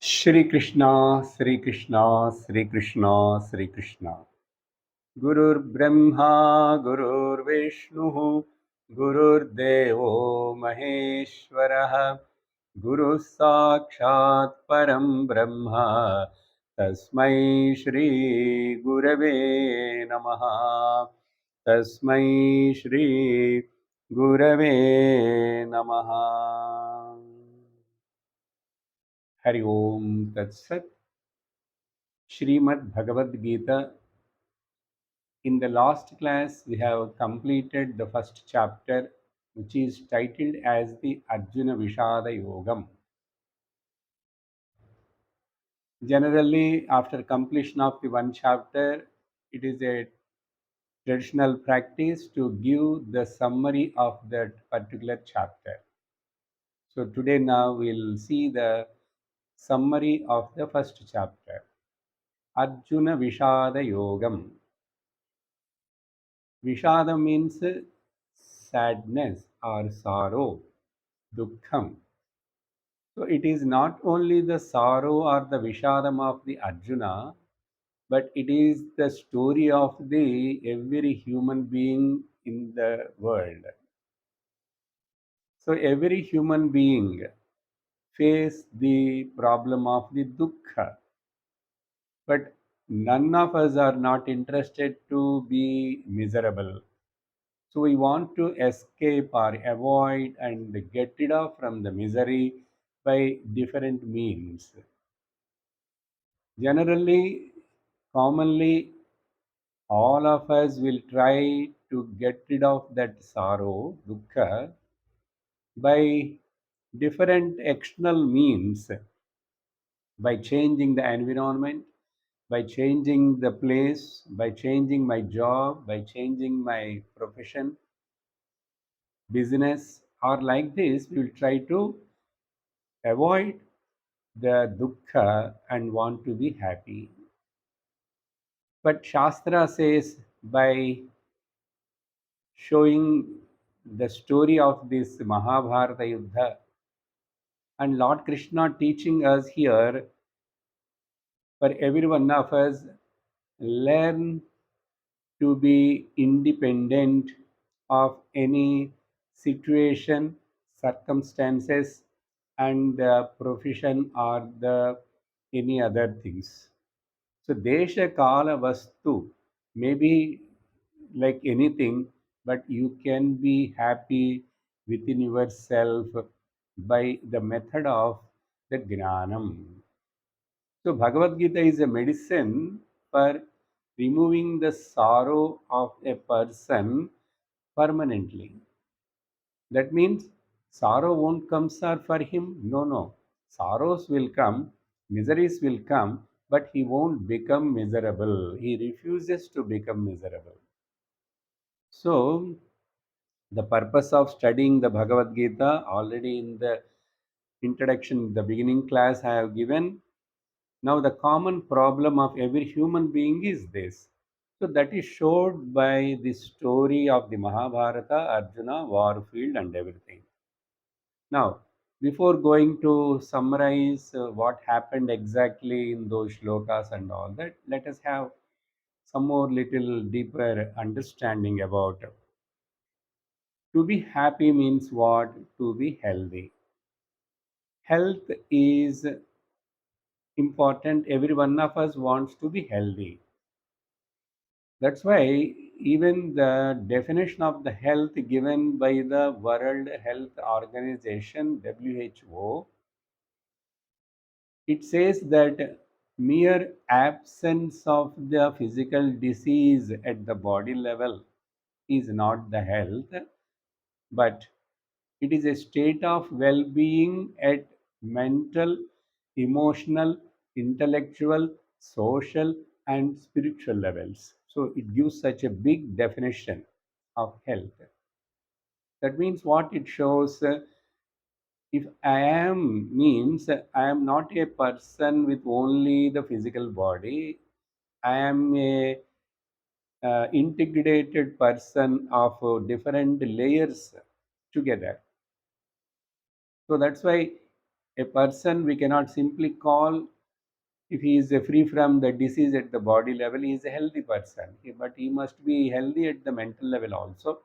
Shri Krishna, Shri Krishna, Shri Krishna, Shri Krishna. Gurur Brahma, Gurur Vishnu, Gurur Devo Maheshwaraha, Guru Sakshat Param Brahma, Tasmai Shri Gurave Namaha, Tasmai Shri Gurave Namaha. Hari Om Tat Sat. Srimad Bhagavad Gita. In the last class, we have completed the first chapter, which is titled as the Arjuna Vishada Yogam. Generally, after completion of the one chapter, it is a traditional practice to give the summary of that particular chapter. So today now we'll see the summary of the first chapter. Arjuna Vishada Yogam. Vishada means sadness or sorrow, dukkham. So it is not only the sorrow or the vishadam of the Arjuna, but it is the story of the every human being in the world. So every human being face the problem of the dukkha, but none of us are not interested to be miserable. So we want to escape or avoid and get rid of from the misery by different means. Generally, commonly, all of us will try to get rid of that sorrow, dukkha, by different external means, by changing the environment, by changing the place, by changing my job, by changing my profession, business, or like this, we will try to avoid the dukkha and want to be happy. But Shastra says by showing the story of this Mahabharata Yuddha and Lord Krishna teaching us here for every one of us learn to be independent of any situation, circumstances, and the profession or the any other things. So Desha Kala Vastu may be like anything, but you can be happy within yourself by the method of the Gnanam. So Bhagavad Gita is a medicine for removing the sorrow of a person permanently. That means sorrow won't come, sir, for him. No, no. Sorrows will come, miseries will come, but he won't become miserable. He refuses to become miserable. So, the purpose of studying the Bhagavad Gita already in the introduction, the beginning class I have given. Now, the common problem of every human being is this. So, that is showed by the story of the Mahabharata, Arjuna, warfield, and everything. Now, before going to summarize what happened exactly in those shlokas and all that, let us have some more little deeper understanding about to be happy means what? To be healthy. Health is important. Every one of us wants to be healthy. That's why even the definition of the health given by the World Health Organization, WHO, it says that mere absence of the physical disease at the body level is not the health, but it is a state of well being at mental, emotional, intellectual, social, and spiritual levels. So it gives such a big definition of health. That means what it shows if I am means I am not a person with only the physical body. I am a integrated person of different layers together. So that's why A person we cannot simply call, if he is free from the disease at the body level, he is a healthy person. But he must be healthy at the mental level also,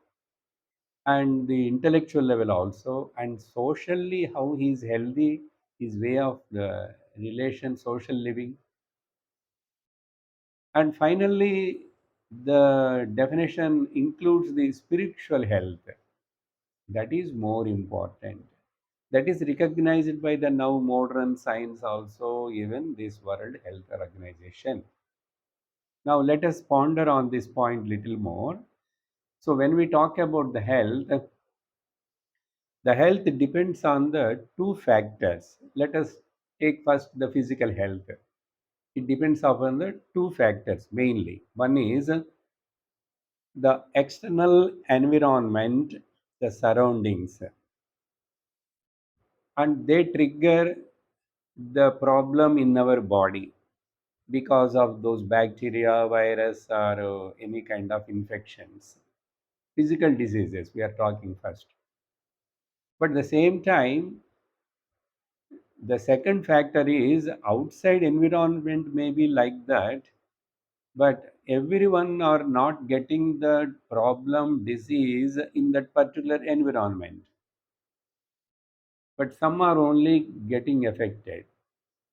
and the intellectual level also, and socially how he is healthy, his way of relation, social living. And finally, the definition includes the spiritual health. That is more important. That is recognized by the now modern science also, even this World Health Organization. Now let us ponder on this point little more. So when we talk about the health depends on the two factors. Let us take first the physical health. It depends upon the two factors mainly. One is the external environment, the surroundings, and they trigger the problem in our body because of those bacteria, virus, or any kind of infections. Physical diseases, we are talking first. But at the same time, the second factor is outside environment may be like that, but everyone are not getting the problem disease in that particular environment. But some are only getting affected.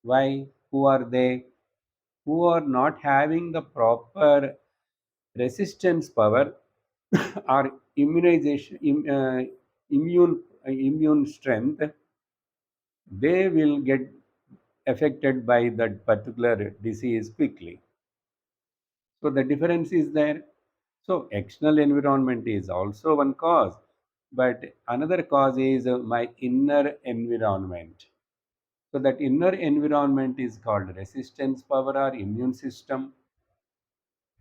Why? Who are they? Who are not having the proper resistance power or immune strength, they will get affected by that particular disease quickly. So the difference is there. So external environment is also one cause, but another cause is my inner environment. So that inner environment is called resistance power or immune system.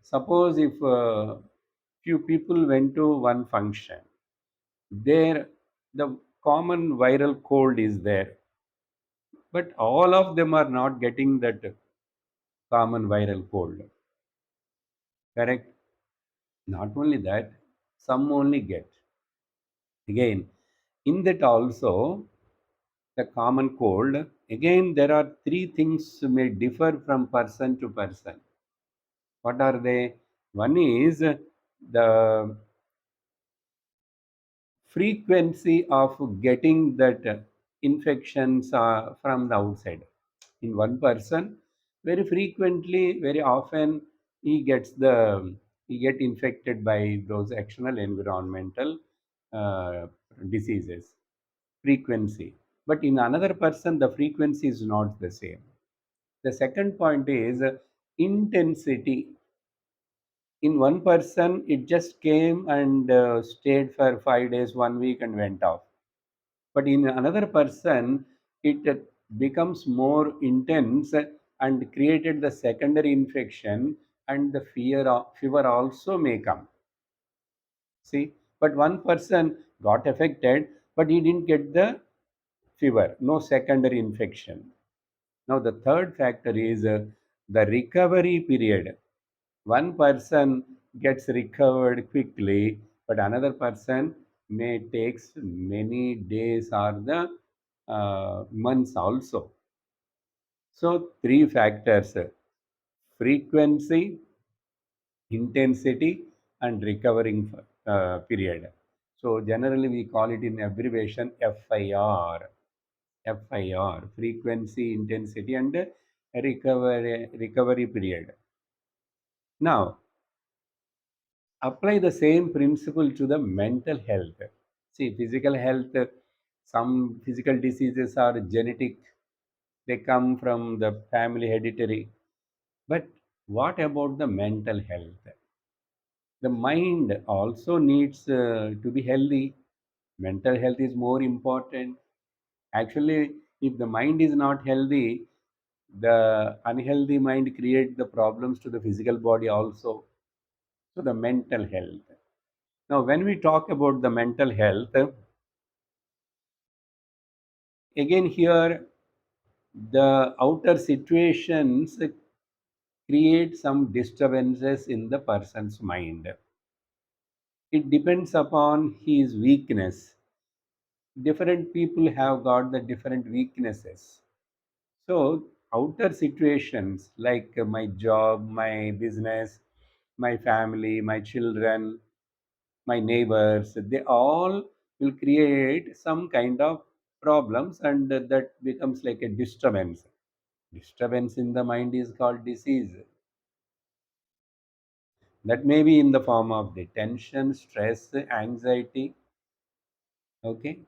Suppose if few people went to one function, there the common viral cold is there, but all of them are not getting that common viral cold. Correct? Not only that, some only get. Again, in that also, the common cold, again, there are three things may differ from person to person. What are they? One is the frequency of getting that infections from the outside. In one person, very frequently, very often, he gets the he get infected by those external environmental uh, diseases. Frequency. But in another person, the frequency is not the same. The second point is intensity. In one person, it just came and stayed for 5 days, 1 week, and went off. But in another person, it becomes more intense and created the secondary infection, and the fever also may come. See, but one person got affected, but he didn't get the fever, no secondary infection. Now, the third factor is the recovery period. One person gets recovered quickly, but another person may takes many days or the months also. So, three factors: frequency, intensity, and recovering period. So, generally, we call it in abbreviation FIR. FIR, frequency, intensity, and recovery period. Now, apply the same principle to the mental health. See, physical health, some physical diseases are genetic, they come from the family hereditary. But what about the mental health? The mind also needs to be healthy. Mental health is more important. Actually, if the mind is not healthy, the unhealthy mind creates the problems to the physical body also. So, the mental health. Now, when we talk about the mental health, again here the outer situations create some disturbances in the person's mind. It depends upon his weakness. Different people have got the different weaknesses. So, outer situations like my job, my business, my family, my children, my neighbors, they all will create some kind of problems, and that becomes like a disturbance. Disturbance in the mind is called disease. That may be in the form of the tension, stress, anxiety, okay,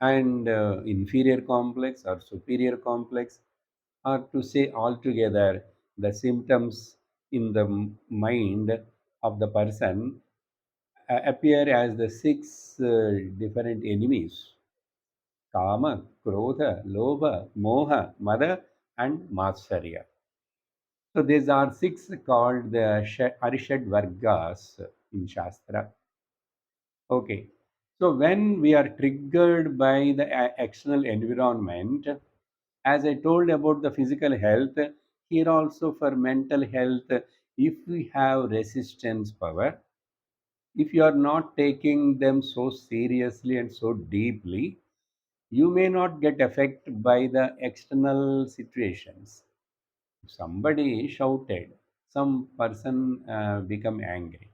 and inferior complex or superior complex, or to say altogether, the symptoms in the mind of the person appear as the six different enemies: Kama, Krodha, Lobha, Moha, Mada, and Matsarya. So these are six called the Arishad Vargas in Shastra. Okay. So when we are triggered by the external environment, as I told about the physical health, here also for mental health, if we have resistance power, if you are not taking them so seriously and so deeply, you may not get affected by the external situations. Somebody shouted, some person become angry.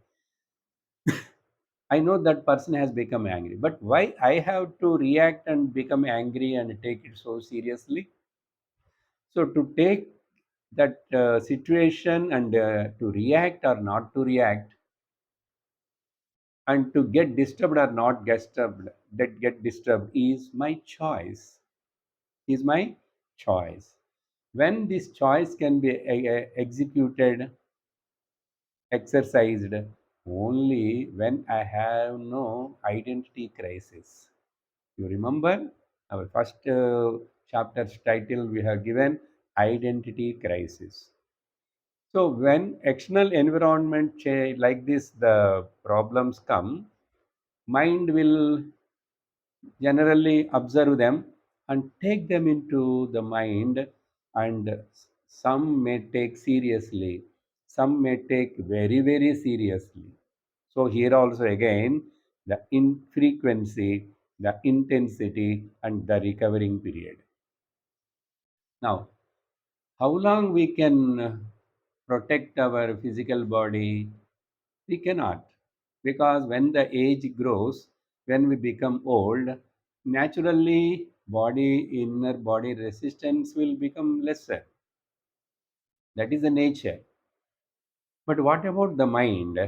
I know that person has become angry, but why I have to react and become angry and take it so seriously? So to take that situation and to react or not to react, and to get disturbed or not get disturbed is my choice. Is my choice. When this choice can be executed, exercised only when I have no identity crisis. You remember our first chapter's title we have given identity crisis. So when external environment like this, the problems come, mind will generally observe them and take them into the mind, and some may take seriously, some may take very, very seriously. So here also again, the infrequency, the intensity, and the recovering period. Now, how long we can protect our physical body? We cannot, because when the age grows, when we become old, naturally inner body resistance will become lesser. That is the nature. But what about the mind?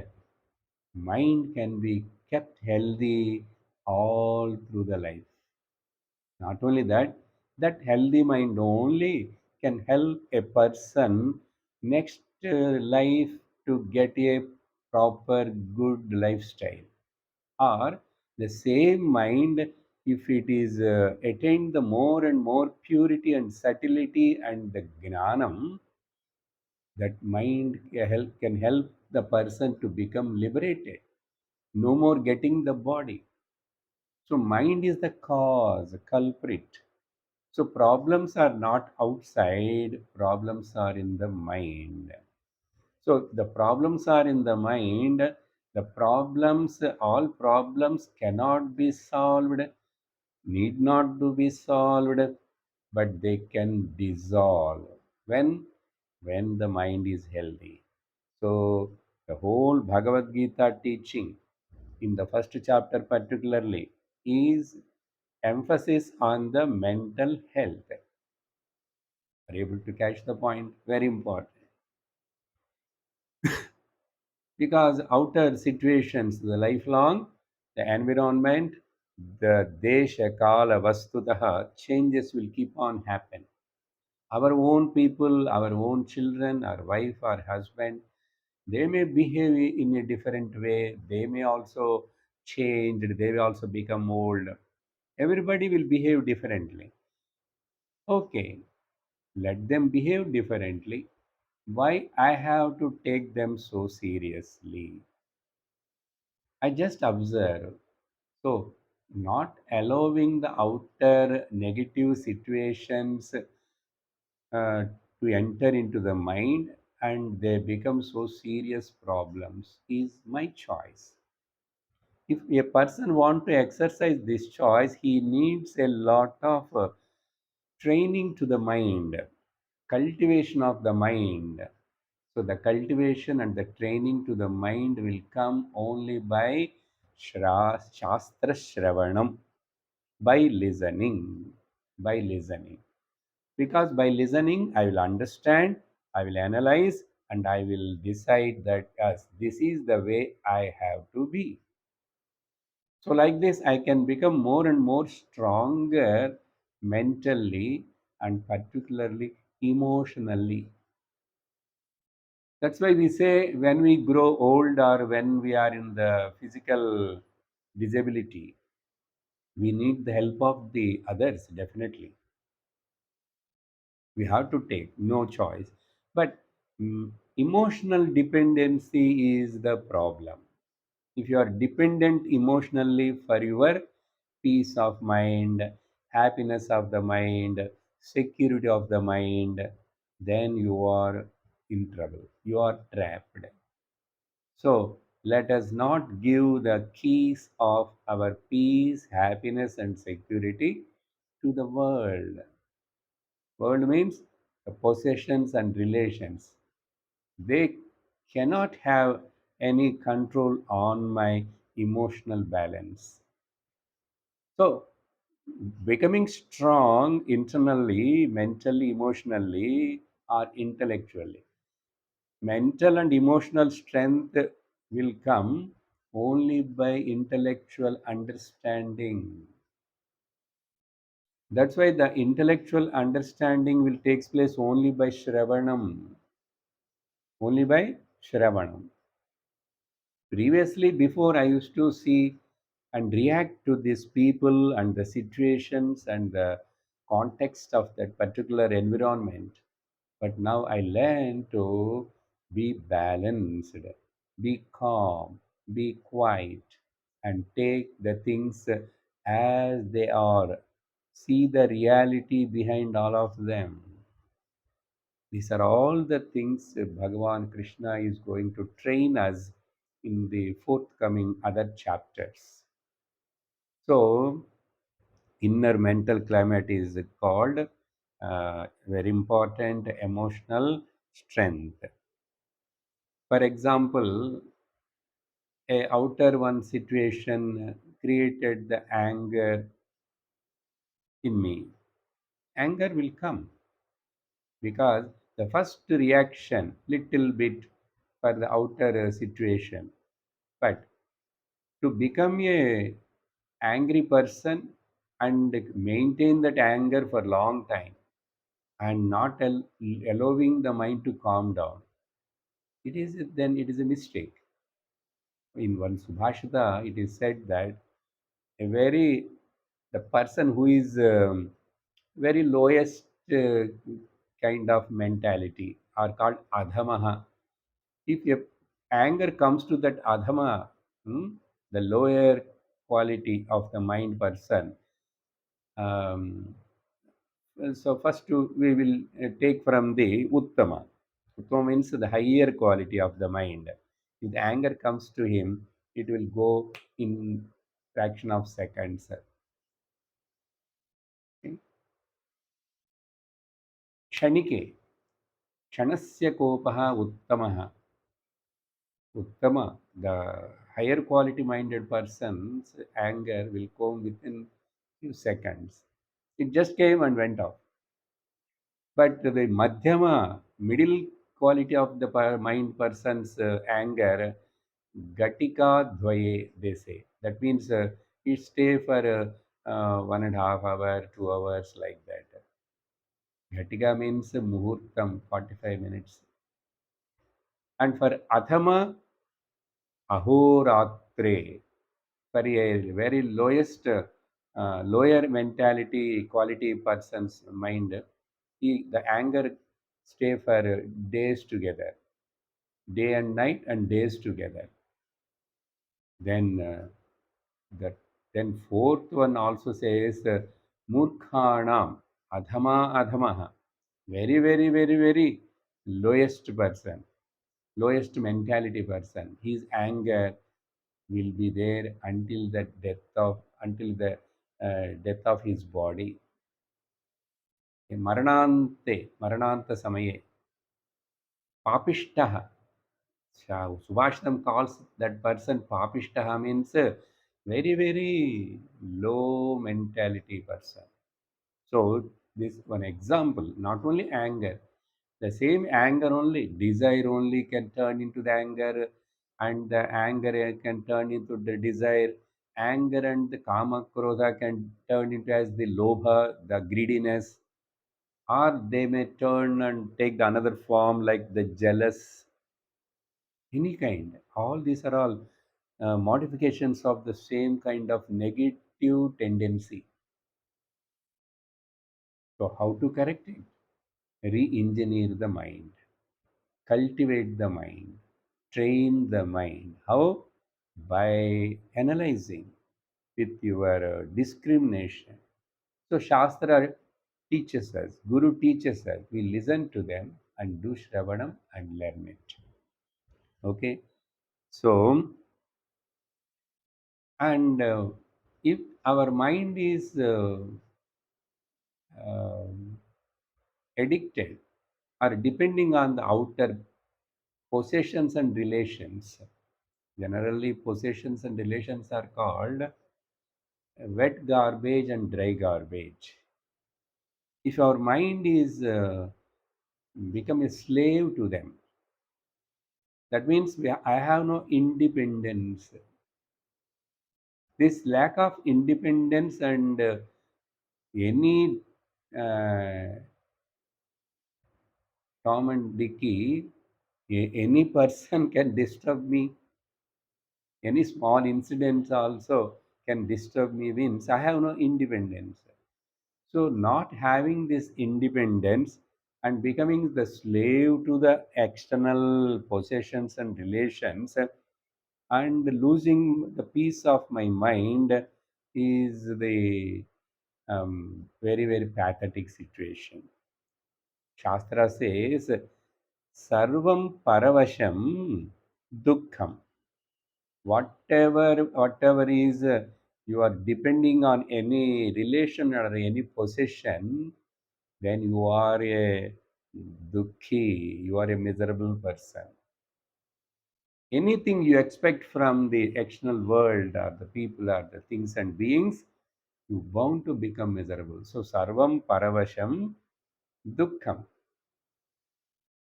Mind can be kept healthy all through the life. Not only that, that healthy mind only can help a person next life to get a proper good lifestyle. Or the same mind, if it is attained the more and more purity and subtlety and the gnanam, that mind can help the person to become liberated. No more getting the body. So mind is the cause, culprit. So problems are not outside, problems are in the mind. So the problems are in the mind. The problems, all problems cannot be solved, need not to be solved, but they can dissolve when the mind is healthy. So the whole Bhagavad Gita teaching in the first chapter particularly is emphasis on the mental health. Are you able to catch the point? Very important. Because outer situations, the lifelong, the environment, the desha kala vastutaha, changes will keep on happen. Our own people, our own children, our wife, our husband, they may behave in a different way. They may also change. They will also become old. Everybody will behave differently. Okay, let them behave differently. Why I have to take them so seriously? I just observe. So, not allowing the outer negative situations to enter into the mind and they become so serious problems is my choice. If a person want to exercise this choice, he needs a lot of training to the mind, cultivation of the mind. So the cultivation and the training to the mind will come only by Shastra Shravanam, by listening, by listening. Because by listening, I will understand, I will analyze, and I will decide that yes, this is the way I have to be. So, like this, I can become more and more stronger mentally and particularly emotionally. That's why we say when we grow old or when we are in the physical disability, we need the help of the others, definitely. We have to take no choice. But emotional dependency is the problem. If you are dependent emotionally for your peace of mind, happiness of the mind, security of the mind, then you are in trouble. You are trapped. So let us not give the keys of our peace, happiness, and security to the world. World means the possessions and relations. They cannot have any control on my emotional balance. So, becoming strong internally, mentally, emotionally, or intellectually. Mental and emotional strength will come only by intellectual understanding. That's why the intellectual understanding will takes place only by Shravanam. Only by Shravanam. Previously, before I used to see and react to these people and the situations and the context of that particular environment. But now I learn to be balanced, be calm, be quiet, and take the things as they are. See the reality behind all of them. These are all the things Bhagavan Krishna is going to train us in the forthcoming other chapters. So, inner mental climate is called very important emotional strength. For example, a outer one situation created the anger in me. Anger will come because the first reaction little bit for the outer situation, but to become a angry person and maintain that anger for long time and not allowing the mind to calm down, it is a mistake. In one subhashita it is said that a very the person who is very lowest kind of mentality are called adhamaha. If a anger comes to that adhama, the lower quality of the mind person, um, so first we will take from the uttama. Uttama means the higher quality of the mind. If the anger comes to him, it will go in fraction of seconds. Okay? क्षणिके क्षणस्य कोपः उत्तमः. Uttama, the higher quality minded person's anger will come within few seconds. It just came and went off. But the madhyama, middle quality of the mind person's anger, gatika dvaye, they say. That means it stay for 1.5 hours, 2 hours, like that. Gatika means muhurtam, 45 minutes. And for adhama, ahoratre, for a very lowest, lower mentality quality person's mind, the anger stay for days together, day and night and days together. Then that then fourth one also says murkhanam adhama adhamaha, very very very very lowest person, lowest mentality person. His anger will be there until the death of his body. Maranante, Papishtaha. Subhashtam calls that person Papishtaha, means very, very low mentality person. So, this one example, not only anger, the same anger only, desire only can turn into the anger, and the anger can turn into the desire. Anger and the kama krodha can turn into as the lobha, the greediness, or they may turn and take the another form like the jealous, any kind. All these are all modifications of the same kind of negative tendency. So, how to correct it? Re-engineer the mind, cultivate the mind, train the mind. How? By analyzing with your discrimination. So, Shastra teaches us, Guru teaches us, we listen to them and do Shravanam and learn it. Okay? So, and if our mind is um, addicted or depending on the outer possessions and relations, generally possessions and relations are called wet garbage and dry garbage. If our mind is become a slave to them, that means I have no independence. This lack of independence and any uh, Tom and Dicky, any person can disturb me. Any small incidents also can disturb me, means I have no independence. So, not having this independence and becoming the slave to the external possessions and relations and losing the peace of my mind is the very, very pathetic situation. Shastra says, Sarvam Paravasham Dukkham. Whatever is you are depending on any relation or any possession, then you are a dukkhi, you are a miserable person. Anything you expect from the external world or the people or the things and beings, you bound to become miserable. So sarvam paravasham dukkham.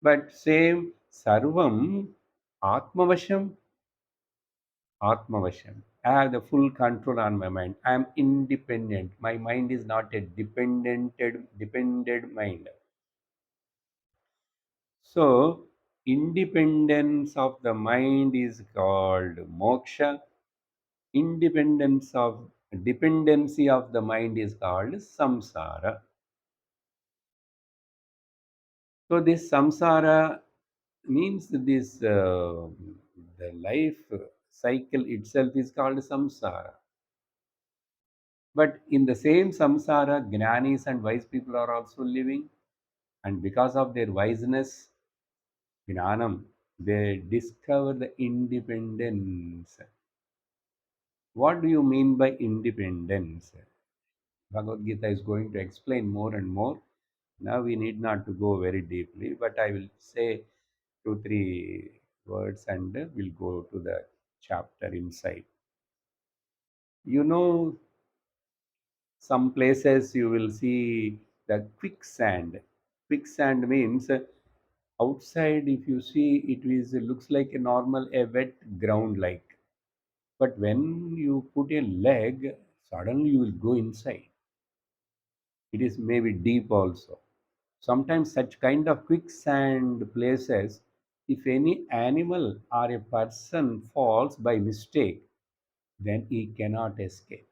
But same sarvam atmavasham. Atmavasham. I have the full control on my mind. I am independent. My mind is not a dependent mind. So, independence of the mind is called moksha. Independence of dependency of the mind is called samsara. So, this samsara means this the life cycle itself is called samsara. But in the same samsara, jnanis and wise people are also living, and because of their wiseness, jnanam, they discover the independence. What do you mean by independence? Bhagavad Gita is going to explain more and more. Now we need not to go very deeply, but I will say two, three words and we'll go to the chapter inside. You know, some places you will see the quicksand. Quicksand means outside, if you see, it looks like a normal, a wet ground like. But when you put a leg, suddenly you will go inside. It is maybe deep also. Sometimes such kind of quicksand places, if any animal or a person falls by mistake, then he cannot escape.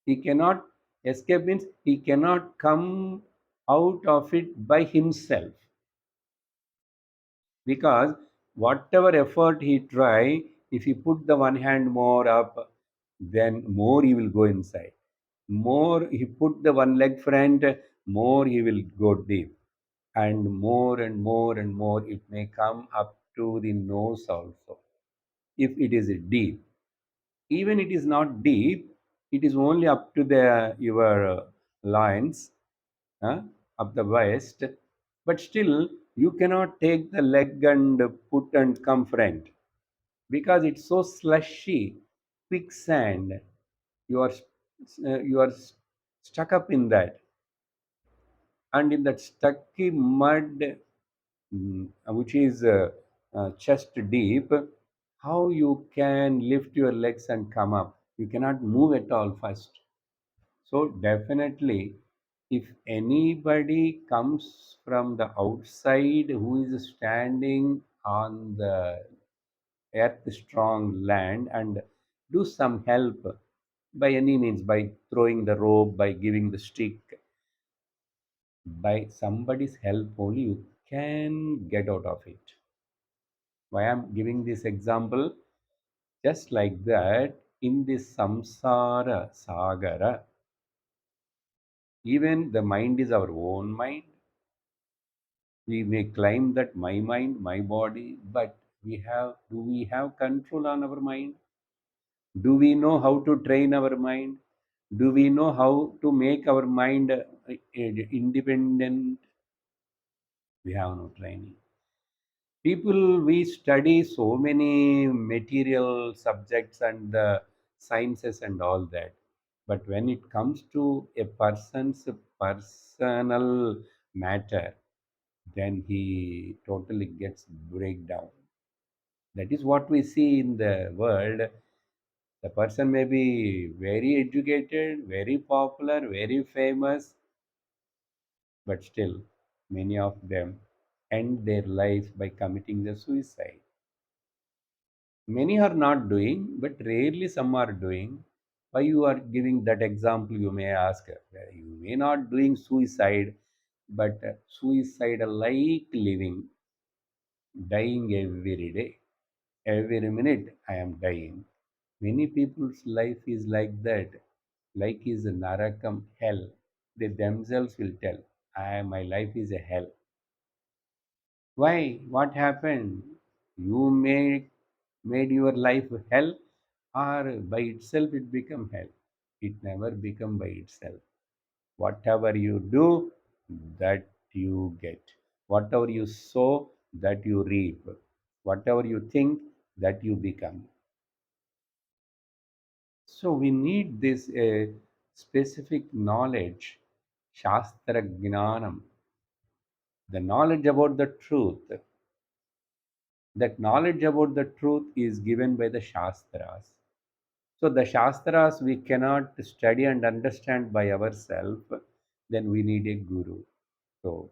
He cannot escape means he cannot come out of it by himself, because whatever effort he try, if he put the one hand more up, then more he will go inside. More he put the one leg front, more he will go deep, and more and more and more it may come up to the nose also. if it is deep. Even it is not deep, it is only up to the your loins, uh, up the waist, but still you cannot take the leg and put and come front because it's so slushy, quicksand. You are stuck up in that, and in that stucky mud, which is chest deep. How you can lift your legs and come up? You cannot move at all first. So definitely, if anybody comes from the outside who is standing on the earth strong land and do some help by any means, by throwing the rope, by giving the stick, by somebody's help only you can get out of it. Why I'm giving this example? Just like that, in this samsara sagara, even the mind is our own mind. We may claim that my mind, my body, but do we have control on our mind? Do we know how to train our mind? Do we know how to make our mind independent? We have no training. People, we study so many material subjects and sciences and all that. But when it comes to a person's personal matter, then he totally gets breakdown. That is what we see in the world. The person may be very educated, very popular, very famous, but still many of them end their life by committing the suicide. Many are not doing, but rarely some are doing. Why you are giving that example, you may ask. You may not doing suicide, but suicide like living, dying every day. Every minute I am dying. Many people's life is like that. Like is a narakam, hell. They themselves will tell, my life is a hell. Why? What happened? You made your life hell, or by itself it become hell. It never become by itself. Whatever you do, that you get. Whatever you sow, that you reap. Whatever you think, that you become. So we need this specific knowledge, Shastra Gnanam, the knowledge about the truth. That knowledge about the truth is given by the Shastras. So the Shastras we cannot study and understand by ourselves, then we need a guru. So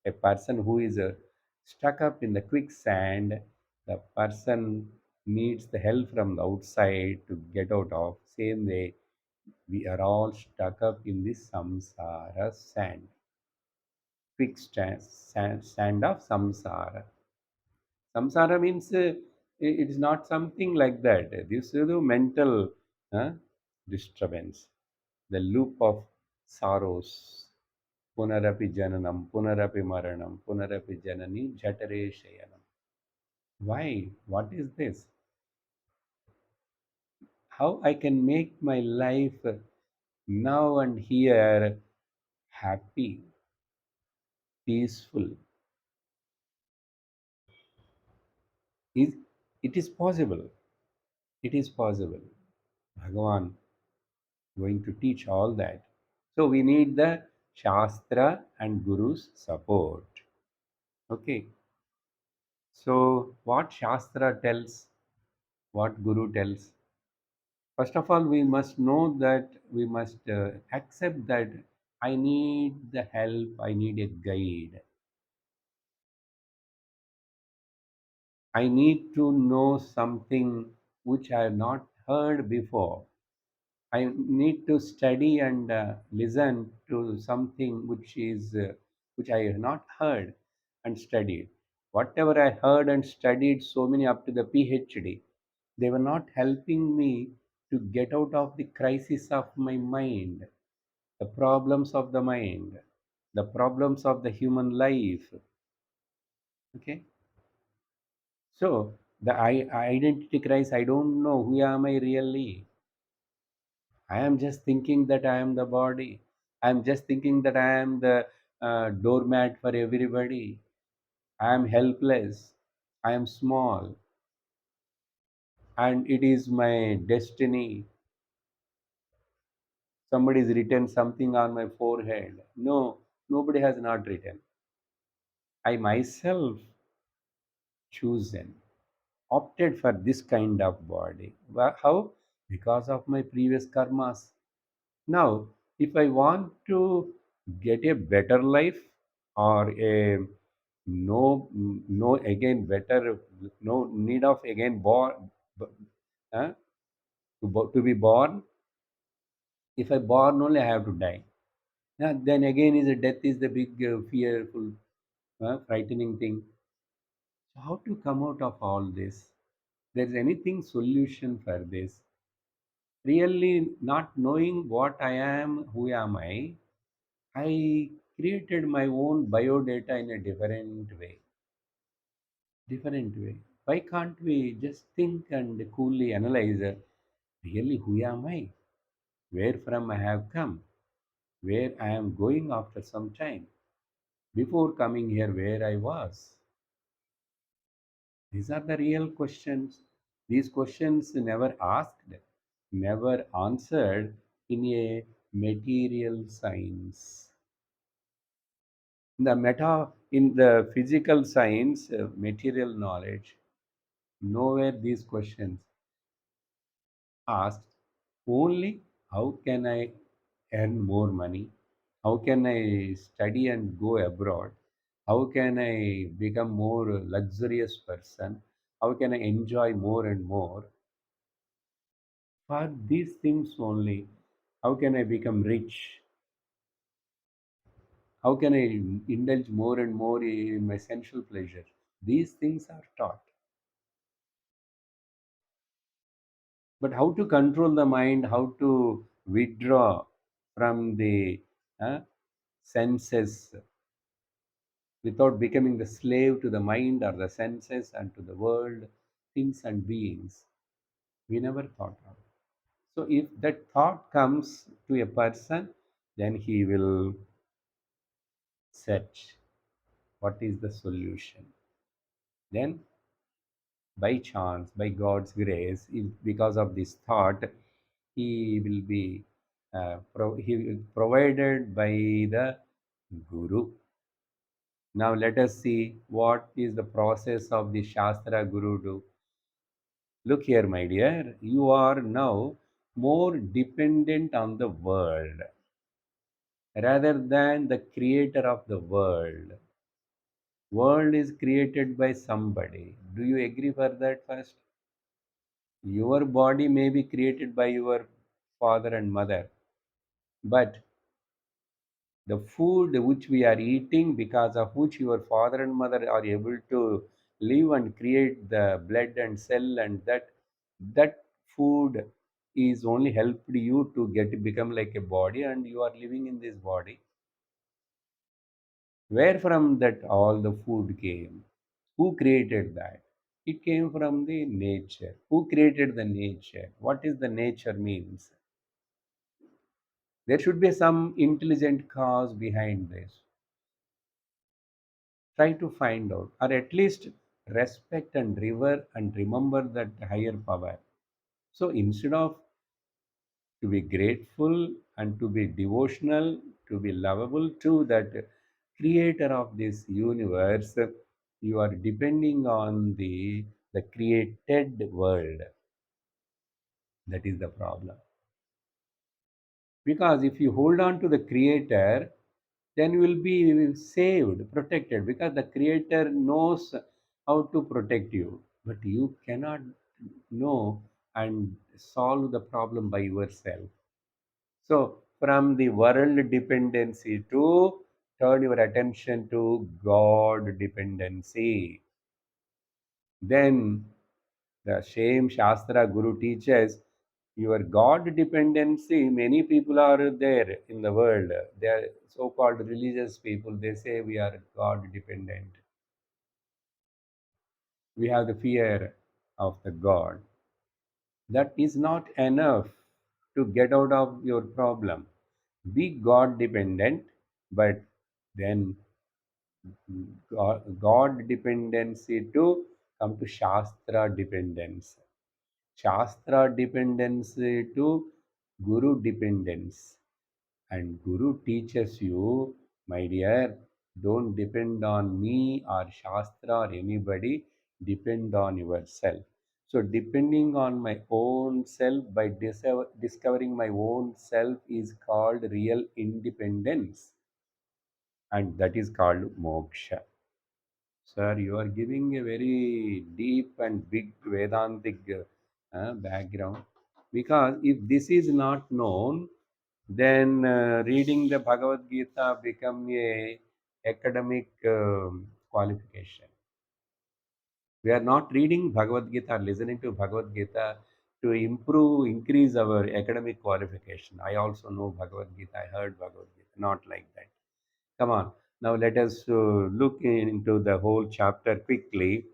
a person who is stuck up in the quicksand, the person needs the help from the outside to get out of. Same way, we are all stuck up in this samsara sand, sand of samsara. Samsara means it is not something like that. This is the mental uh, disturbance, the loop of sorrows. Punarapi jananam, punarapi maranam, punarapi janani, jatare shayanam. Why? What is this? How I can make my life now and here happy, peaceful? Is it is possible? It is possible. Bhagavan going to teach all that. So we need the Shastra and Guru's support. Okay. So what Shastra tells, what Guru tells. First of all, we must know that we must accept that I need the help, I need a guide. I need to know something which I have not heard before. I need to study and listen to something which I have not heard and studied. Whatever I heard and studied, so many up to the PhD, they were not helping me to get out of the crisis of my mind, the problems of the mind, the problems of the human life. Okay, so The identity crisis. I don't know who am I really. I am just thinking that I am the body. I am just thinking that I am the doormat for everybody. I am helpless. I am small. And it is my destiny. Somebody's written something on my forehead. No, nobody has not written. I myself chosen, opted for this kind of body. How? Because of my previous karmas. Now, if I want to get a better life or a no again better, no need of again born, uh, to be born. If I born only, I have to die. Yeah, then again is a death is the big fearful, frightening thing. So how to come out of all this? There's anything solution for this? Really not knowing what I am, who am I created my own biodata in a different way. Different way. Why can't we just think and coolly analyze really who am I? Where from I have come? Where I am going after some time? Before coming here, where I was? These are the real questions. These questions never asked, never answered in a material science. In the physical science, material knowledge, nowhere these questions asked. Only how can I earn more money? How can I study and go abroad? How can I become more luxurious person? How can I enjoy more and more? For these things only, how can I become rich? How can I indulge more and more in my sensual pleasure? These things are taught. But how to control the mind, how to withdraw from the uh, senses without becoming the slave to the mind or the senses and to the world, things and beings, we never thought of. So, if that thought comes to a person, then he will search what is the solution. Then, by chance, by God's grace, if because of this thought, he will be he will provided by the Guru. Now let us see what is the process of the Shastra Guru do. Look here, my dear, you are now more dependent on the world rather than the creator of the world. World is created by somebody. Do you agree for that first? Your body may be created by your father and mother, but the food which we are eating, because of which your father and mother are able to live and create the blood and cell, and that food is only helped you to get become like a body, and you are living in this body. Where from that all the food came? Who created that? It came from the nature. Who created the nature? What is the nature means? There should be some intelligent cause behind this. Try to find out, or at least respect and revere and remember that higher power. So instead of to be grateful and to be devotional, to be lovable to that creator of this universe, you are depending on the created world. That is the problem. Because if you hold on to the creator, then you will be saved, protected, because the creator knows how to protect you. But you cannot know and solve the problem by yourself. So, from the world dependency to turn your attention to God dependency. Then the same Shastra Guru teaches your God dependency. Many people are there in the world. They are so called religious people. They say we are God dependent. We have the fear. of the God, that is not enough to get out of your problem. Be God dependent, but then God dependency to come to Shastra dependence. Shastra dependency to Guru dependence. And Guru teaches you, my dear, don't depend on me or Shastra or anybody, depend on yourself. So, depending on my own self by discovering my own self is called real independence, and that is called moksha. Sir, you are giving a very deep and big Vedantic background, because if this is not known, then reading the Bhagavad Gita become a academic qualification. We are not reading Bhagavad Gita or listening to Bhagavad Gita to improve, increase our academic qualification. I also know Bhagavad Gita. I heard Bhagavad Gita. Not like that. Come on. Now let us look into the whole chapter quickly.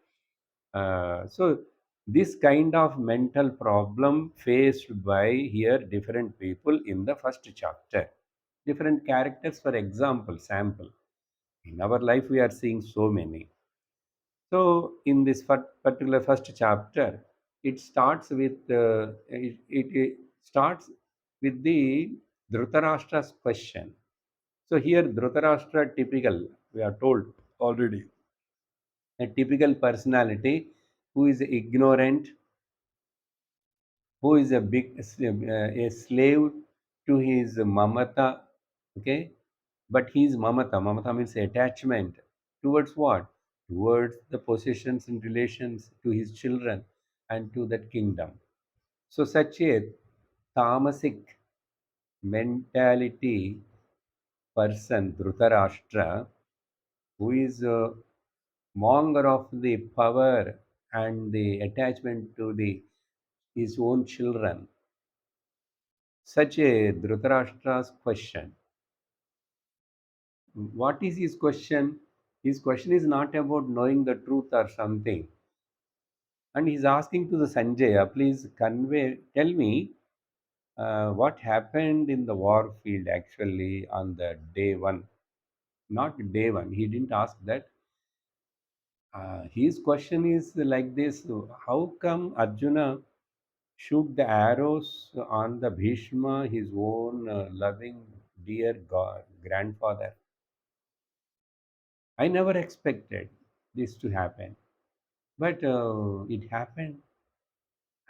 So this kind of mental problem faced by here different people in the first chapter. Different characters, for example, sample. In our life, we are seeing so many. So in this particular first chapter, it starts with it starts with the Dhritarashtra's question. So here Dhritarashtra typical, we are told already, a typical personality who is ignorant, who is a slave to his mamata, okay, but his mamata means attachment towards what, towards the possessions and relations to his children and to that kingdom. So such a tamasic mentality person, Dhritarashtra, who is a monger of the power and the attachment to the his own children. Such a Dhritarashtra's question. What is his question? His question is not about knowing the truth or something. And he's asking to the Sanjaya, please convey, tell me what happened in the war field actually on the day one. Not day one, he didn't ask that. His question is like this: how come Arjuna shoot the arrows on the Bhishma, his own loving, dear God, grandfather? I never expected this to happen, but it happened.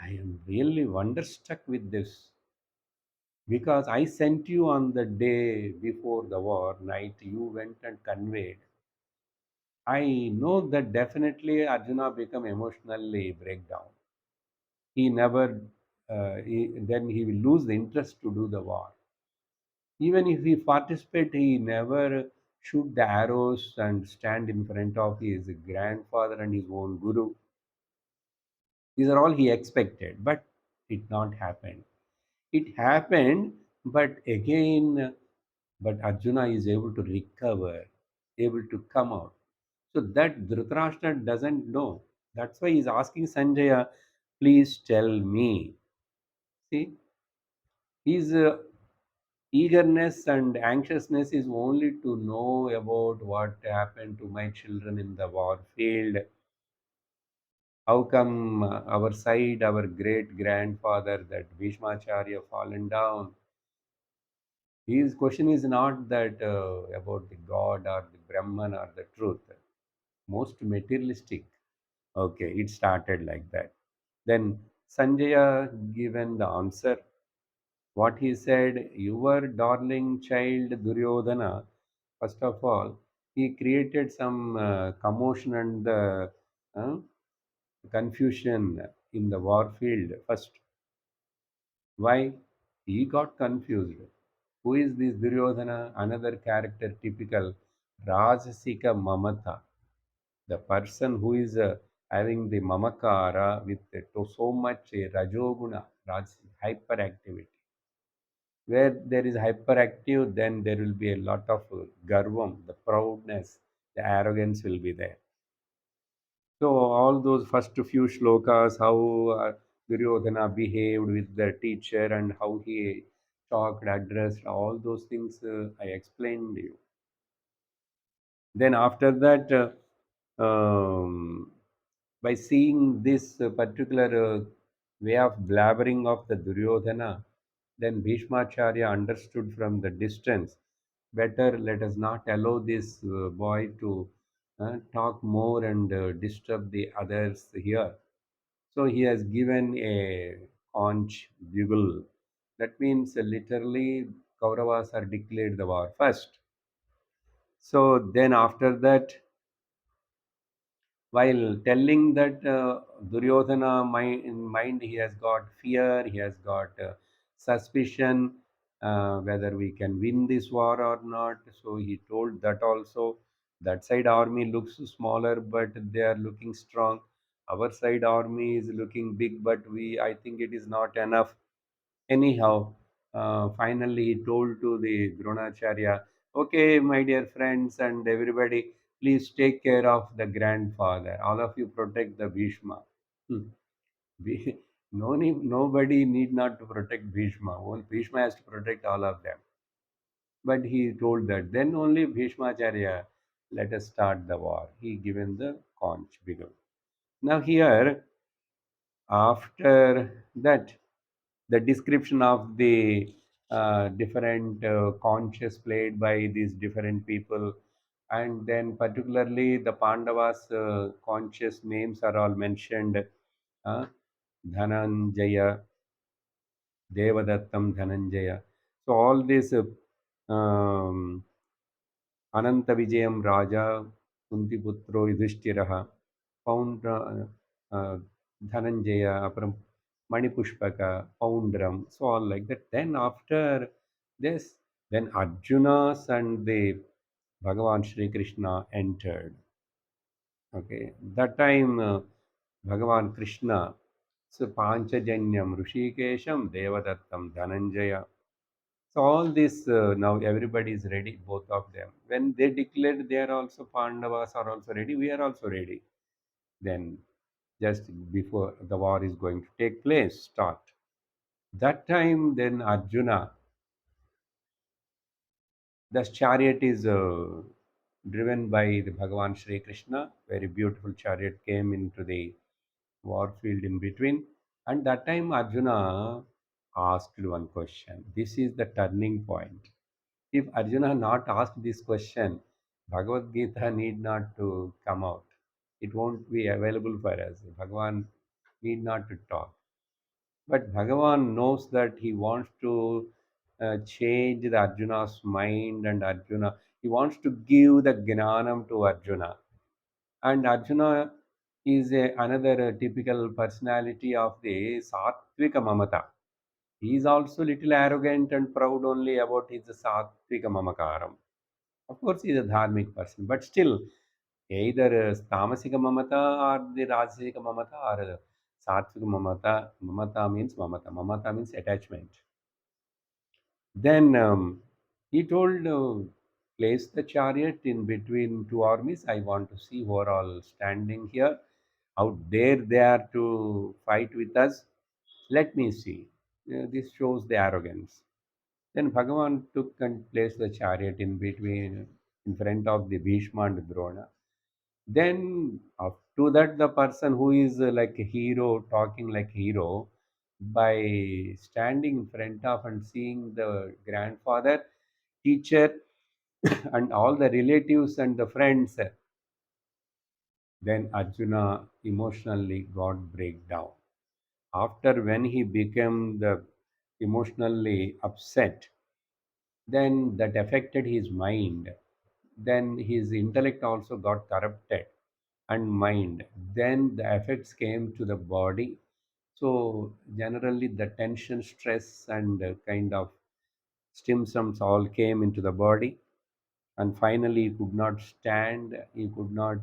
I am really wonderstruck with this, because I sent you on the day before the war night. You went and conveyed. I know that definitely Arjuna become emotionally breakdown. He never, then he will lose the interest to do the war. Even if he participate, he never shoot the arrows and stand in front of his grandfather and his own guru. These are all he expected, but it not happened. It happened, but again, but Arjuna is able to recover, able to come out. So that Dhritarashtra doesn't know. That's why he's asking Sanjaya, please tell me. See, his eagerness and anxiousness is only to know about what happened to my children in the war field. How come our side, our great grandfather, that Bhishmacharya, fallen down? His question is not that about the God or the Brahman or the truth. Most materialistic. Okay, it started like that. Then Sanjaya given the answer. What he said, your darling child Duryodhana, first of all, he created some commotion and confusion in the war field first. Why? He got confused. Who is this Duryodhana? Another character typical Rajasika Mamata. The person who is having the Mamakara with so much Rajoguna, hyperactivity. Where there is hyperactive, then there will be a lot of garvam, the proudness, the arrogance will be there. So all those first few shlokas, how Duryodhana behaved with the teacher and how he talked, addressed, all those things I explained to you. Then after that, by seeing this particular way of blabbering of the Duryodhana, then Bhishmacharya understood from the distance, better let us not allow this boy to talk more and disturb the others here. So he has given a conch bugle. That means literally Kauravas are declared the war first. So then after that, while telling that Duryodhana in mind, he has got fear, he has got suspicion whether we can win this war or not. So he told that also. That side army looks smaller, but they are looking strong. Our side army is looking big, but I think it is not enough. Anyhow, finally he told to the Dronacharya, okay, my dear friends and everybody, please take care of the grandfather. All of you protect the Bhishma. Hmm. No need, nobody need not to protect Bhishma. Only Bhishma has to protect all of them. But he told that. Then only Bhishmacharya, let us start the war. He given the conch bigger. Now here, after that, the description of the different conches played by these different people, and then particularly the Pandavas conches names are all mentioned. uh, Dhananjaya, Devadattam, Dhananjaya. So all this Ananta Vijayam Raja Kuntiputro Yudhishthiraha found Dhananjaya, அப்புறம் Manipushpaka, Poundram, so all like that. Then after this, then Arjuna's and the Bhagavan Shri Krishna entered. Okay, that time Bhagavan Krishna, so Panchajanyam, Rishikesham, Devadattam, Dhananjaya. So all this now everybody is ready, both of them. When they declared they are also Pandavas are also ready, we are also ready. Then just before the war is going to take place, start. That time, then Arjuna, the chariot is driven by the Bhagavan Sri Krishna. Very beautiful chariot came into the war field in between. And that time, Arjuna asked one question. This is the turning point. If Arjuna not asked this question, Bhagavad Gita need not to come out. It won't be available for us. Bhagavan need not to talk. But Bhagavan knows that he wants to change the Arjuna's mind, and Arjuna, he wants to give the Gnanam to Arjuna. And Arjuna is another typical personality of the Sattvika Mamata. He is also little arrogant and proud only about his Sattvika Mamakaram. Of course, he is a dharmic person, but still, either tamasika mamata or the rajasika mamata or satvika mamata. Mamata means mamata. Mamata means attachment. Then he told, place the chariot in between two armies. I want to see who are all standing here. How dare they are to fight with us? Let me see. This shows the arrogance. Then Bhagavan took and placed the chariot in between, in front of the Bhishma and Drona. Then up to that, the person who is like a hero, talking like hero, by standing in front of and seeing the grandfather, teacher, and all the relatives and the friends, then Arjuna emotionally got breakdown. After when he became the emotionally upset, then that affected his mind. Then his intellect also got corrupted and mind. Then the effects came to the body. So generally the tension, stress, and kind of symptoms all came into the body. And finally he could not stand. He could not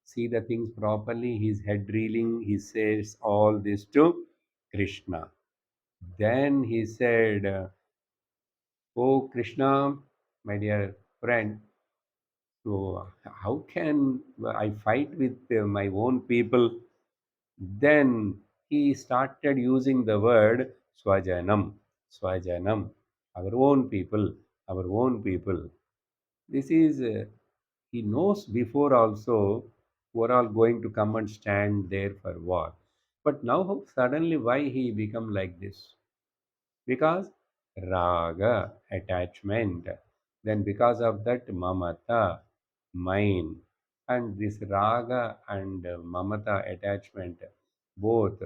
see the things properly. His head reeling. He says all this to Krishna. Then he said, "Oh Krishna, my dear friend, So how can I fight with my own people? Then he started using the word Swajanam, Swajanam, our own people, our own people. This is, he knows before also we're all going to come and stand there for war. But now suddenly why he become like this? Because raga, attachment. Then because of that mamata, mine. And this raga and mamata attachment both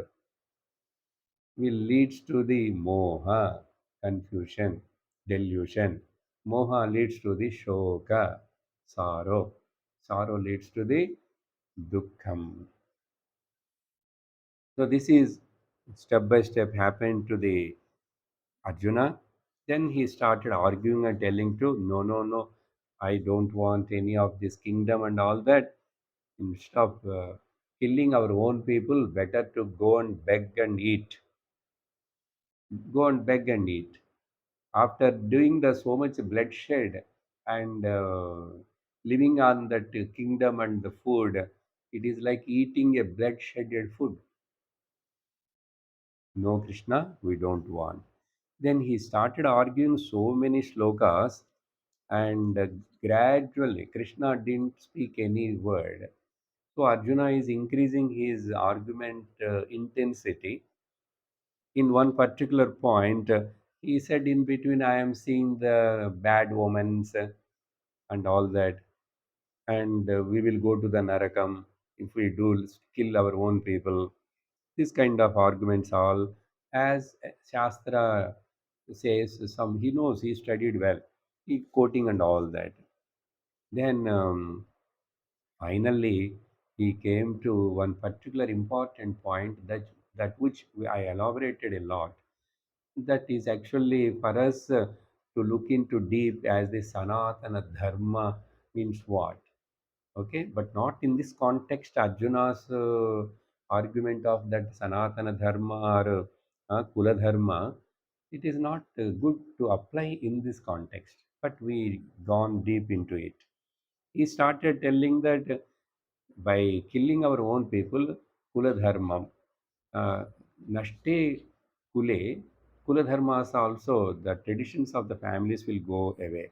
will leads to the moha, confusion, delusion. Moha leads to the shoka, sorrow. Sorrow leads to the dukkham. So this is step by step happened to the Arjuna. Then he started arguing and telling to no, no, no, I don't want any of this kingdom and all that. Instead of killing our own people, better to go and beg and eat. Go and beg and eat. After doing the so much bloodshed and living on that kingdom and the food, it is like eating a bloodshedded food. No, Krishna, we don't want. Then he started arguing so many slokas, and gradually Krishna didn't speak any word. So Arjuna is increasing his argument intensity. In one particular point, he said, in between, I am seeing the bad omens and all that, and we will go to the Narakam if we do kill our own people. This kind of arguments, all as Shastra says, some he knows, he studied well, he quoting and all that. Then finally he came to one particular important point that which I elaborated a lot. That is actually for us to look into deep as the Sanatana Dharma means what. Okay, but not in this context. Arjuna's argument of that Sanatana Dharma or Kula Dharma, it is not good to apply in this context. But we gone deep into it. He started telling that by killing our own people, Kula Dharma, Nashte Kule, Kula Dharmas also, the traditions of the families will go away.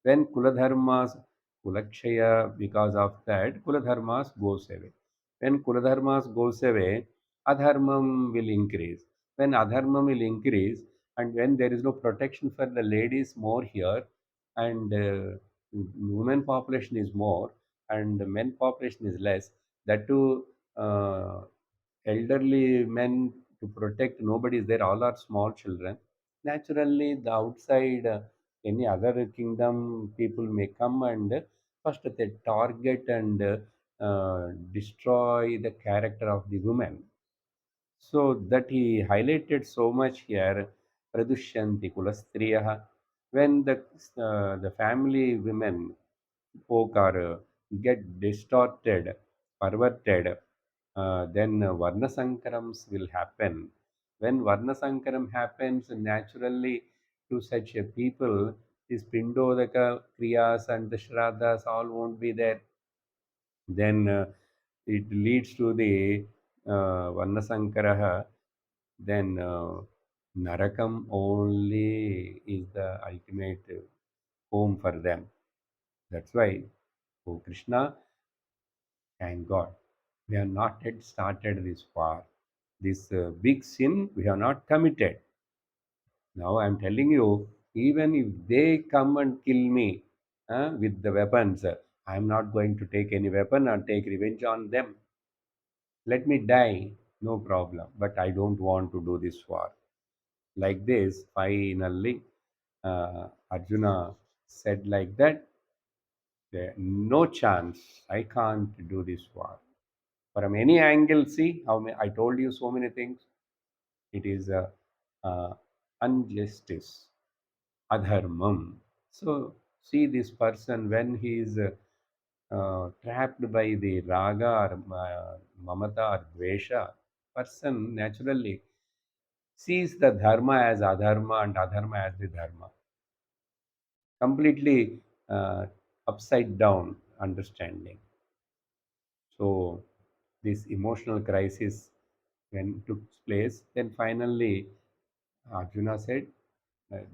When Kuladharmas, Kulakshaya, because of that, Kuladharmas goes away. When Kuladharmas goes away, Adharmam will increase. When Adharmam will increase, and when there is no protection for the ladies more here, and women population is more, and the men population is less, that too, elderly men to protect, nobody is there, all are small children. Naturally, the outside, any other kingdom people may come and first they target and destroy the character of the woman. So that he highlighted so much here, Pradushyanti Kulastriyah, when the family women folk are get distorted, perverted, then Varnasankarams will happen. When Varnasankaram happens, naturally to such a people, these Pindodaka Kriyas and the Shraddhas all won't be there. Then it leads to the Varnasankaraha. Then Narakam only is the ultimate home for them. That's why, oh Krishna, thank God, we have not yet started this war. This big sin we have not committed. Now I'm telling you, even if they come and kill me with the weapons, I'm not going to take any weapon or take revenge on them. Let me die, no problem. But I don't want to do this war. Like this, finally, Arjuna said like that, there, no chance, I can't do this war. From any angle, see how I told you so many things. It is a, injustice, adharmam. So see this person when he is trapped by the raga or mamata or dvesha, person naturally sees the dharma as adharma and adharma as the dharma. Completely uh, upside down understanding. So this emotional crisis when took place, then finally Arjuna said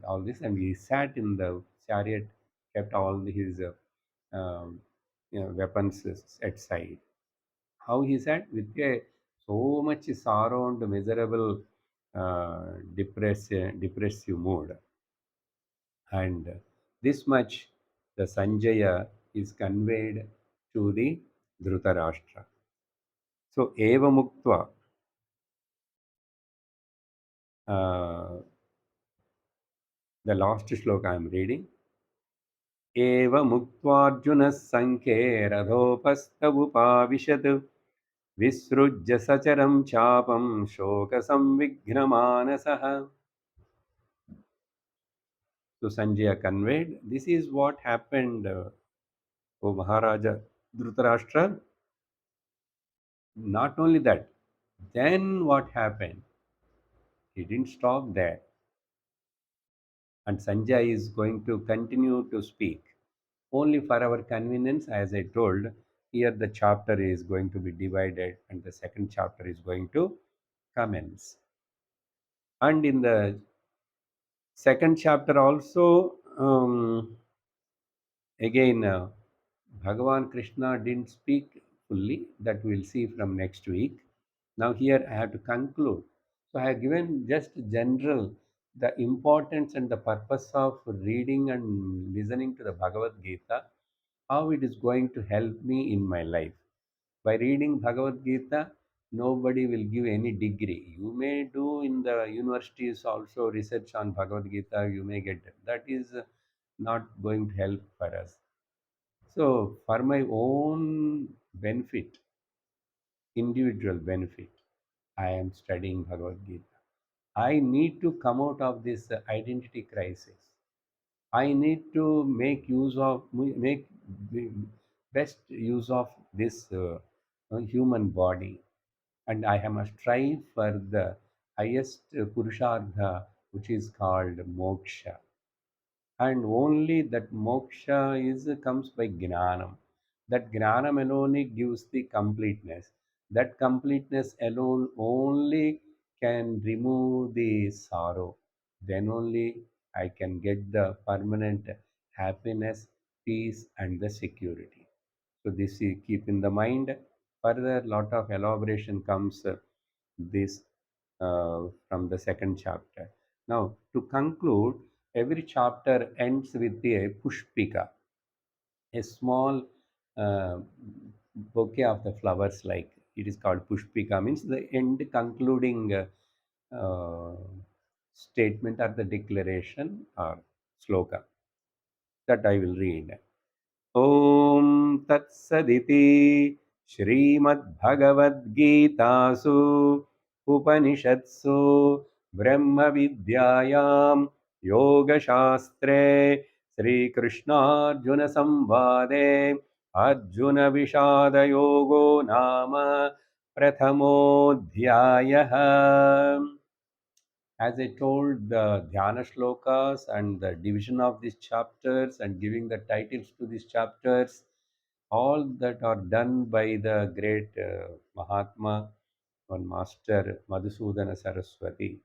all this, and he sat in the chariot, kept all his weapons at side. How he sat with a so much sorrow and miserable, depressive mood, and this much the Sanjaya is conveyed to the Dhritarashtra. So eva muktva, uh, the last shloka I am reading. Eva muktvarjunas sanke radhopasthavupavishat visrujya sacharam chapam shoka samvighnamanasah. So Sanjaya conveyed, this is what happened, O Maharaja Dhritarashtra. Not only that, then what happened? He didn't stop there. And Sanjay is going to continue to speak. Only for our convenience, as I told, here the chapter is going to be divided and the second chapter is going to commence. And in the second chapter also, again, Bhagavan Krishna didn't speak fully. That we'll see from next week. Now here I have to conclude. So I have given just general the importance and the purpose of reading and listening to the Bhagavad Gita, how it is going to help me in my life. By reading Bhagavad Gita, nobody will give any degree. You may do in the universities also research on Bhagavad Gita, you may get it. That is not going to help for us. So, for my own benefit, individual benefit, I am studying Bhagavad Gita. I need to come out of this identity crisis. I need to make the best use of this human body, and I must strive for the highest purushartha, which is called moksha. And only that moksha is comes by gnanam. That gnanam alone gives the completeness. That completeness alone only can remove the sorrow. Then only I can get the permanent happiness, peace, and the security. So this you keep in the mind. Further lot of elaboration comes this from the second chapter. Now, to conclude, every chapter ends with a pushpika, a small uh, bouquet of the flowers, like it is called pushpika, means the end concluding uh, statement or the declaration or sloka that I will read. ॐ तत्सदिति श्रीमद्भगवद्गीतासु उपनिषत्सु ब्रह्मविद्यायां योगशास्त्रे श्रीकृष्णार्जुनसंवादे अर्जुनविषादयोगो नाम प्रथमोऽध्यायः. As I told, the dhyana shlokas and the division of these chapters and giving the titles to these chapters, all that are done by the great Mahatma, one master Madhusudana Saraswati.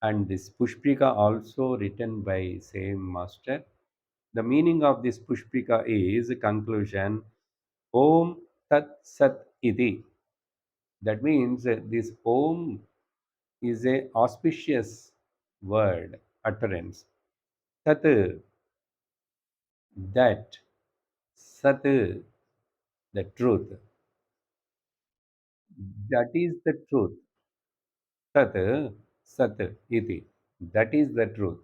And this Pushpika also written by same master. The meaning of this Pushpika is conclusion Om Tat Sat Iti. That means this Om is a auspicious word utterance. Tat, that, Sat, the truth. That is the truth. Tat, Sat, iti. That is the truth.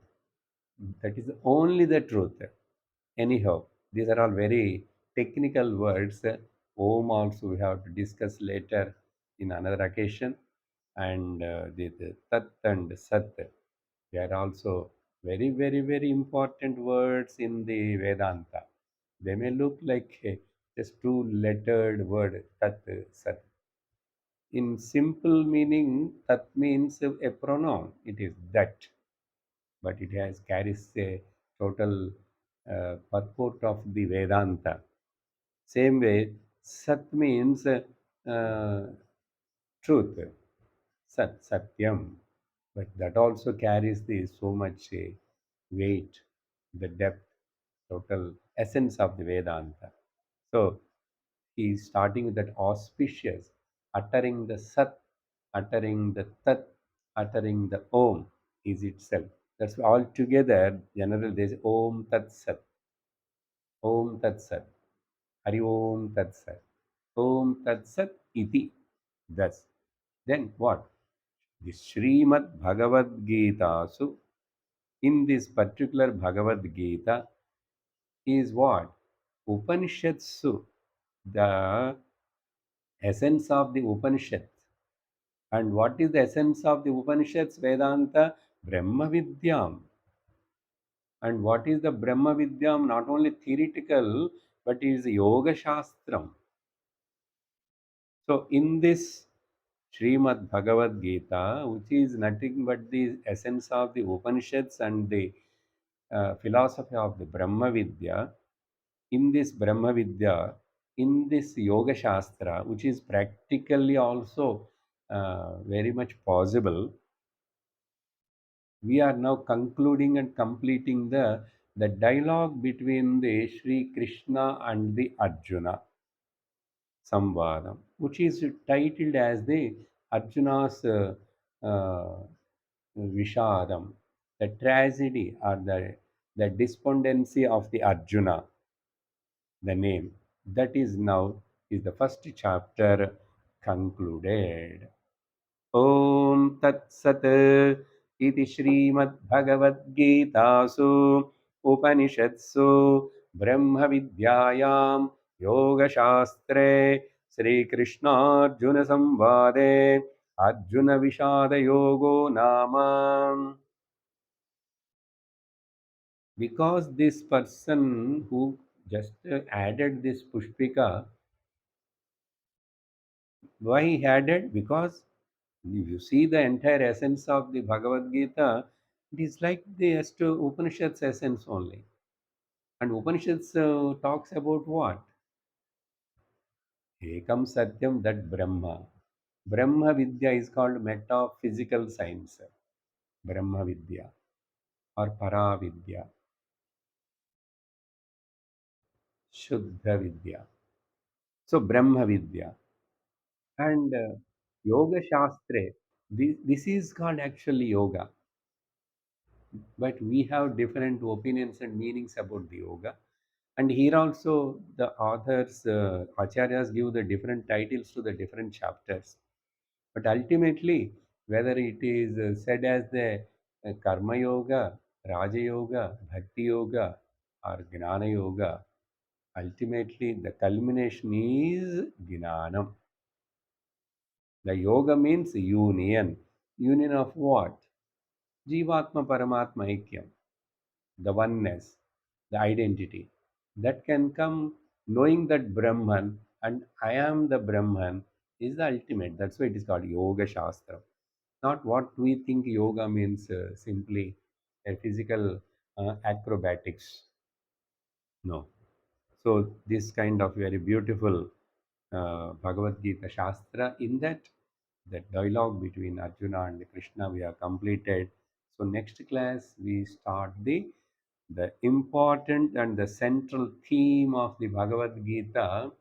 That is only the truth. Anyhow, these are all very technical words. Om also we have to discuss later in another occasion. And the Tat and Sat, they are also very, very, very important words in the Vedanta. They may look like just two-lettered word, Tat, Sat. In simple meaning, Tat means a pronoun. It is that, but it has carries a total purport of the Vedanta. Same way, Sat means truth, Sat, Satyam, but that also carries the so much weight, the depth, total essence of the Vedanta. So he is starting with that auspicious, uttering the Sat, uttering the Tat, uttering the Om is itself. That's all together. Generally, there's Om Tat Sat, Om Tat Sat, Hari Om Tat Sat, Om Tat Sat Iti. Thus, then what? The Srimad Bhagavad Gita. So, in this particular Bhagavad Gita is what? Upanishads, the essence of the Upanishads. And what is the essence of the Upanishads? Vedanta, Brahma Vidyam. And what is the Brahma Vidyam? Not only theoretical, but is Yoga Shastram. So, in this Srimad Bhagavad Gita, which is nothing but the essence of the Upanishads and the philosophy of the Brahma Vidya, in this Brahma Vidya, in this Yoga Shastra, which is practically also very much possible, we are now concluding and completing the dialogue between the Sri Krishna and the Arjuna Samvadam, which is titled as the Arjuna's Vishadam, the tragedy or the despondency of the Arjuna, the name. That is now is the first chapter concluded. Om Tat Sat iti Srimad-Bhagavad-Gitasu Upanishadsu Brahma Vidyayam Yoga Shastre Sri Krishna Arjuna Samvade Arjuna Vishada Yogo Nama. Because this person who just added this Pushpika, why he added? Because if you see the entire essence of the Bhagavad Gita, it is like the Upanishads essence only. And Upanishads talks about what? Ekam Satyam, that Brahma. Brahma Vidya is called metaphysical science. Brahma Vidya or Para Vidya, Shuddha Vidya. So Brahma Vidya. And Yoga Shastre, this is called actually yoga. But we have different opinions and meanings about the yoga. And here also the authors, acharyas give the different titles to the different chapters. But ultimately, whether it is said as the karma yoga, raja yoga, bhakti yoga, or gnana yoga, ultimately the culmination is gnanam. The yoga means union. Union of what? Jivatma Paramatma Aikyam, the oneness, the identity. That can come knowing that Brahman and I am the Brahman is the ultimate. That's why it is called Yoga Shastra. Not what we think yoga means simply a physical acrobatics. No. So this kind of very beautiful Bhagavad Gita Shastra, in that the dialogue between Arjuna and Krishna we have completed. So next class we start the important and the central theme of the Bhagavad Gita,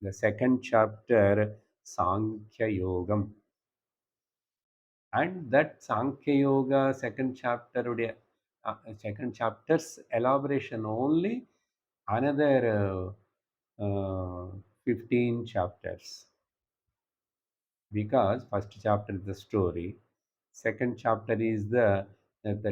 the second chapter, Sankhya Yogam. And that Sankhya Yoga second chapter, second chapter's elaboration only another 15 chapters, because first chapter is the story, second chapter is the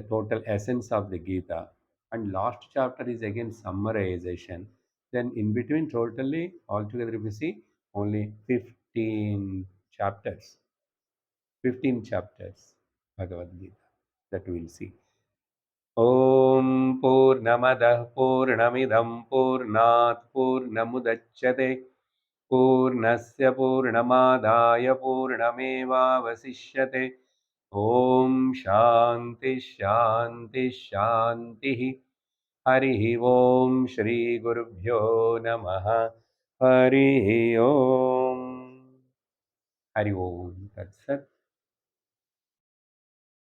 total essence of the Gita, and last chapter is again summarization. Then in between totally altogether if you see only 15 chapters, 15 chapters Bhagavad Gita that we will see. ॐ पूर्णमदः पूर्णमिदं पूर्णात् पूर्णमुदच्यते पूर्णस्य पूर्णमादाय पूर्णमेवावशिष्यते ॐ शान्ति शान्ति शान्तिः हरिः ओम श्रीगुरुभ्यो नमः हरिः ओम हरि ओम तत्सत्